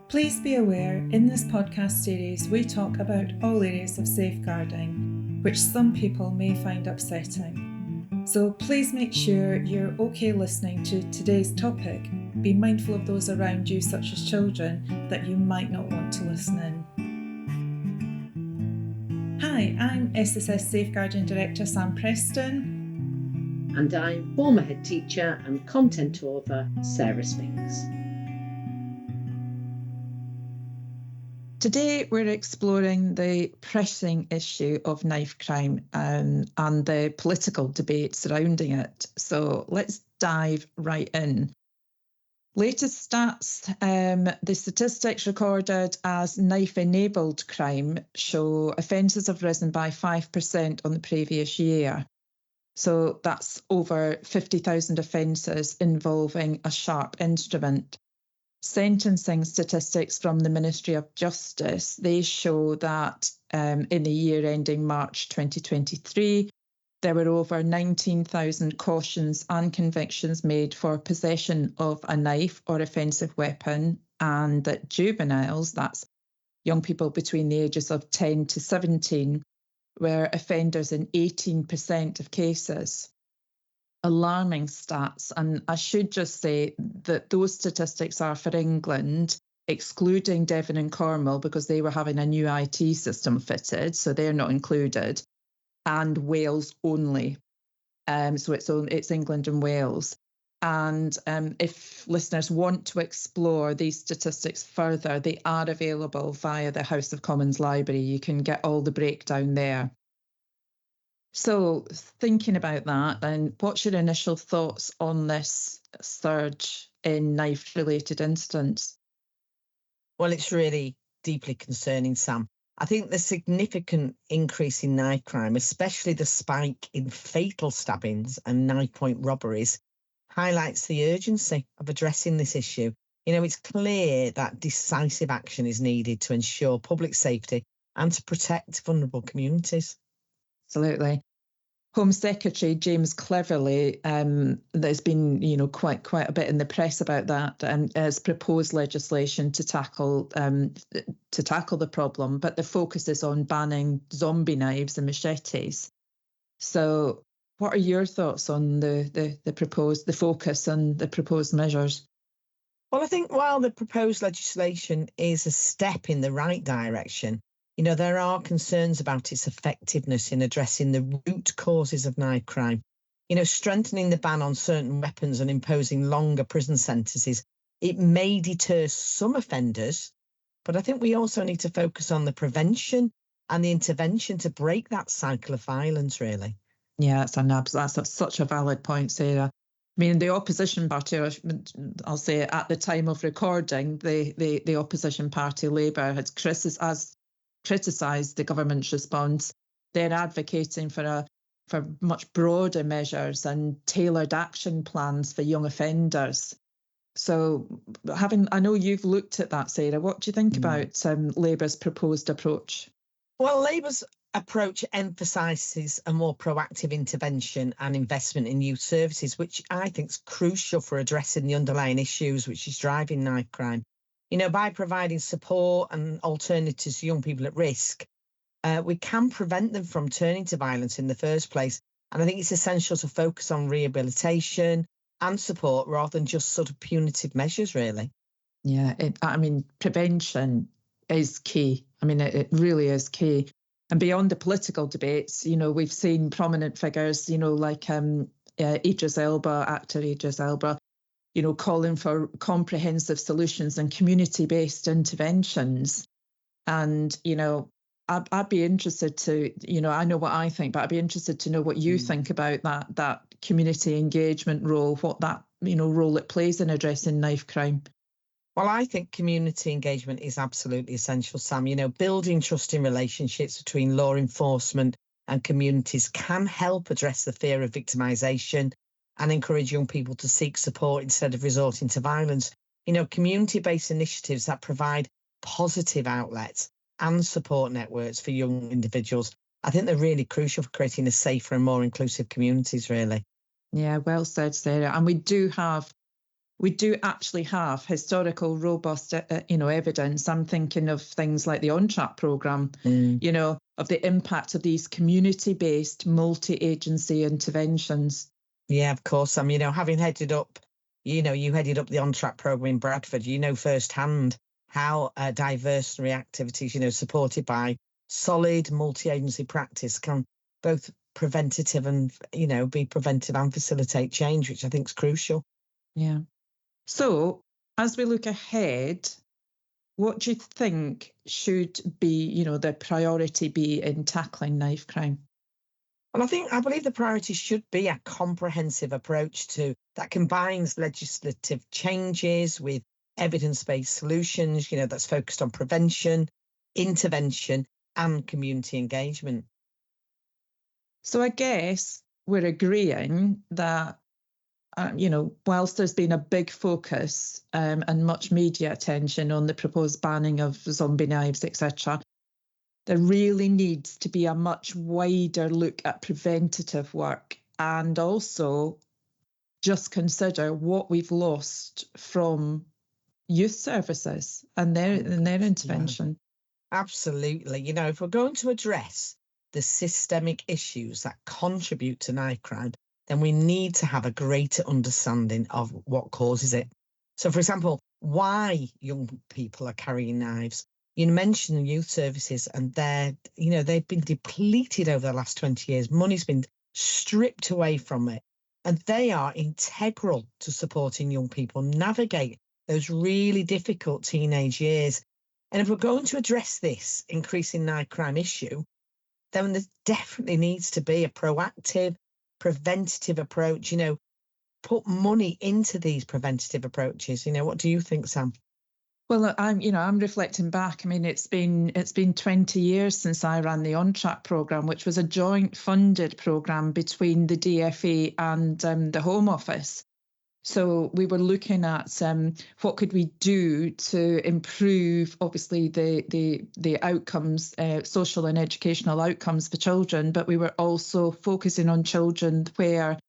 Please be aware, in this podcast series we talk about all areas of safeguarding, which some people may find upsetting. So please make sure you're okay listening to today's topic. Be mindful of those around you, such as children, that you might not want to listen in. Hi, I'm SSS Safeguarding Director Sam Preston. And I'm former head teacher and content author Sarah Spinks. Today we're exploring the pressing issue of knife crime and the political debate surrounding it. So let's dive right in. Latest stats, the statistics recorded as knife-enabled crime show offences have risen by 5% on the previous year. So that's over 50,000 offences involving a sharp instrument. Sentencing statistics from the Ministry of Justice, they show that in the year ending March 2023, there were over 19,000 cautions and convictions made for possession of a knife or offensive weapon, and that juveniles, that's young people between the ages of 10 to 17, were offenders in 18% of cases. Alarming stats, and I should just say that those statistics are for England, excluding Devon and Cornwall because they were having a new IT system fitted, so they're not included, and Wales only. So it's England and Wales. And if listeners want to explore these statistics further, they are available via the House of Commons Library. You can get all the breakdown there. So thinking about that, then what's your initial thoughts on this surge in knife-related incidents? Well, it's really deeply concerning, Sam. I think the significant increase in knife crime, especially the spike in fatal stabbings and knife point robberies, highlights the urgency of addressing this issue. You know, it's clear that decisive action is needed to ensure public safety and to protect vulnerable communities. Absolutely. Home Secretary James Cleverly, there's been, quite a bit in the press about that, has proposed legislation to tackle the problem, but the focus is on banning zombie knives and machetes. So, what are your thoughts on the focus and the proposed measures? Well, I think while the proposed legislation is a step in the right direction, there are concerns about its effectiveness in addressing the root causes of knife crime. Strengthening the ban on certain weapons and imposing longer prison sentences, it may deter some offenders, but I think we also need to focus on the prevention and the intervention to break that cycle of violence, really. Yeah, that's such a valid point, Sarah. I mean, the opposition party, I'll say at the time of recording, the opposition party, Labour, had criticised the government's response. They're advocating for much broader measures and tailored action plans for young offenders. So, I know you've looked at that, Sarah. What do you think about Labour's proposed approach? Well, Labour's approach emphasises a more proactive intervention and investment in youth services, which I think is crucial for addressing the underlying issues which is driving knife crime. By providing support and alternatives to young people at risk, we can prevent them from turning to violence in the first place. And I think it's essential to focus on rehabilitation and support rather than just sort of punitive measures, really. Yeah, prevention is key. It really is key. And beyond the political debates, we've seen prominent figures, like actor Idris Elba, calling for comprehensive solutions and community-based interventions. And, I'd be interested to, I know what I think, but I'd be interested to know what you think about that community engagement role, what that, role it plays in addressing knife crime. Well, I think community engagement is absolutely essential, Sam. Building trusting relationships between law enforcement and communities can help address the fear of victimisation and encourage young people to seek support instead of resorting to violence. Community-based initiatives that provide positive outlets and support networks for young individuals, I think they're really crucial for creating a safer and more inclusive communities, really. Yeah, well said, Sarah. And we do have we do actually have historical, robust, evidence. I'm thinking of things like the On-Track programme, of the impact of these community-based multi-agency interventions. Yeah, of course. Having headed up, you headed up the On-Track programme in Bradford, firsthand how diversionary activities, supported by solid multi-agency practice can both preventative and, be preventive and facilitate change, which I think is crucial. Yeah. So as we look ahead, what do you think should be, the priority be in tackling knife crime? Well, I believe the priority should be a comprehensive approach that combines legislative changes with evidence-based solutions, that's focused on prevention, intervention, and community engagement. So I guess we're agreeing that, whilst there's been a big focus and much media attention on the proposed banning of zombie knives, etc., there really needs to be a much wider look at preventative work, and also just consider what we've lost from youth services and their intervention. Yeah. Absolutely. If we're going to address the systemic issues that contribute to knife crime, then we need to have a greater understanding of what causes it. So, for example, why young people are carrying knives. You mentioned youth services, and they've been depleted over the last 20 years. Money's been stripped away from it, and they are integral to supporting young people navigate those really difficult teenage years. And if we're going to address this increasing knife crime issue, then there definitely needs to be a proactive, preventative approach. Put money into these preventative approaches. What do you think, Sam? Well, I'm reflecting back. It's been 20 years since I ran the On-Track programme, which was a joint funded programme between the DFE and the Home Office. So we were looking at what could we do to improve, obviously, the outcomes, social and educational outcomes for children, but we were also focusing on children where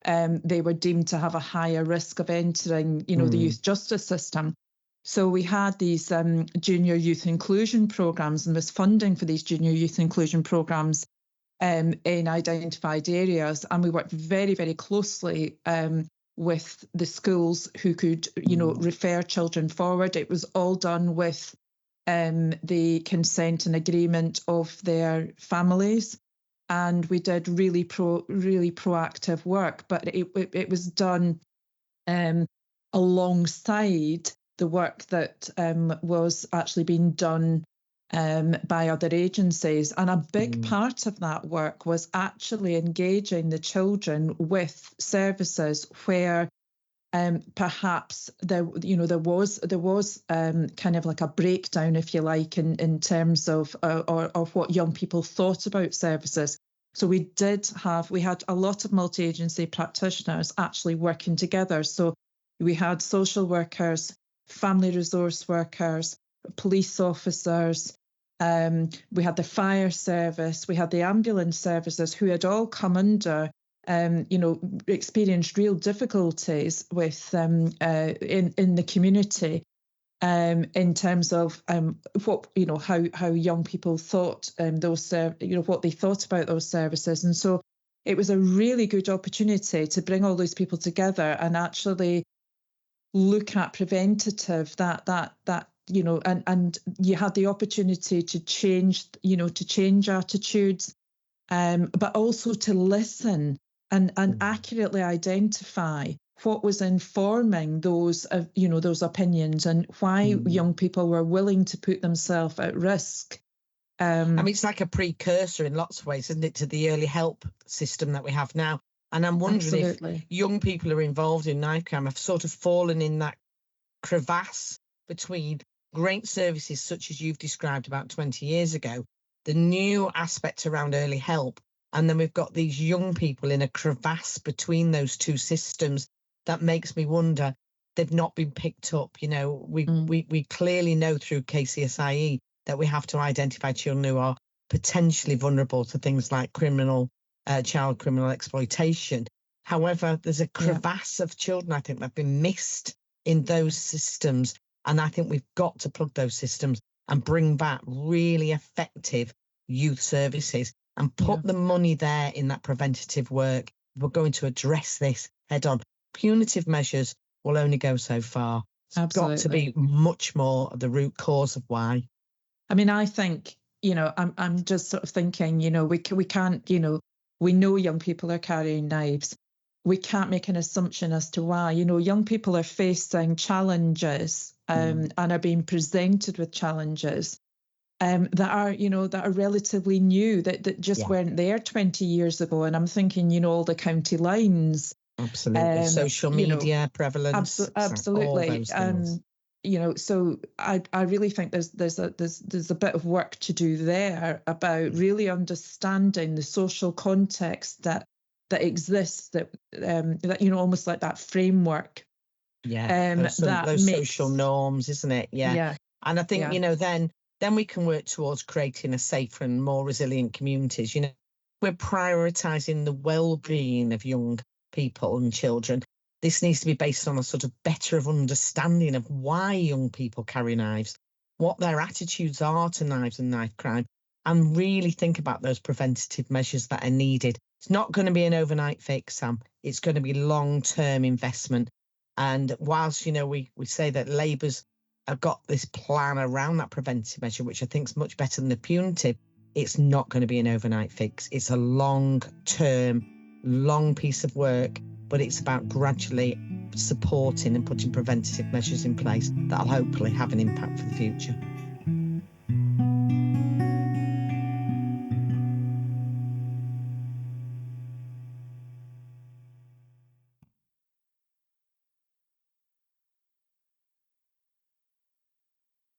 they were deemed to have a higher risk of entering, the youth justice system. So we had these junior youth inclusion programs, and there's funding for these junior youth inclusion programs in identified areas. And we worked very, very closely with the schools who could, refer children forward. It was all done with the consent and agreement of their families. And we did really proactive work, but it was done alongside the work that was actually being done by other agencies. And a big part of that work was actually engaging the children with services where perhaps there was kind of like a breakdown, if you like, in terms of what young people thought about services. So we had a lot of multi-agency practitioners actually working together. So we had social workers, family resource workers, police officers, we had the fire service, we had the ambulance services, who had all come under, experienced real difficulties with in the community, in terms of what how young people thought what they thought about those services. And so it was a really good opportunity to bring all those people together and actually look at preventative, and you had the opportunity to change attitudes, but also to listen and accurately identify what was informing those opinions and why young people were willing to put themselves at risk. It's like a precursor in lots of ways, isn't it, to the early help system that we have now. And I'm wondering if young people who are involved in knife crime have sort of fallen in that crevasse between great services such as you've described about 20 years ago, the new aspect around early help, and then we've got these young people in a crevasse between those two systems that makes me wonder they've not been picked up. We clearly know through KCSIE that we have to identify children who are potentially vulnerable to things like child criminal exploitation. However, there's a crevasse of children, I think, that have been missed in those systems. And I think we've got to plug those systems and bring back really effective youth services and put the money there in that preventative work. We're going to address this head on. Punitive measures will only go so far. It's got to be much more the root cause of why. I mean, I think, I'm just sort of thinking, we can't, we know young people are carrying knives. We can't make an assumption as to why. Young people are facing challenges and are being presented with challenges that are relatively new, that just weren't there 20 years ago. And I'm thinking, all the county lines. Absolutely. Social media prevalence. Absolutely. All those things. So I really think there's a bit of work to do there about really understanding the social context that exists, that almost like that framework. Those social norms, isn't it? Yeah. And I think then we can work towards creating a safer and more resilient communities. We're prioritising the well-being of young people and children. This needs to be based on a sort of better understanding of why young people carry knives, what their attitudes are to knives and knife crime, and really think about those preventative measures that are needed. It's not going to be an overnight fix, Sam. It's going to be long-term investment. And whilst, we say that Labour's have got this plan around that preventive measure, which I think is much better than the punitive, it's not going to be an overnight fix. It's a long-term, long piece of work, but it's about gradually supporting and putting preventative measures in place that'll hopefully have an impact for the future.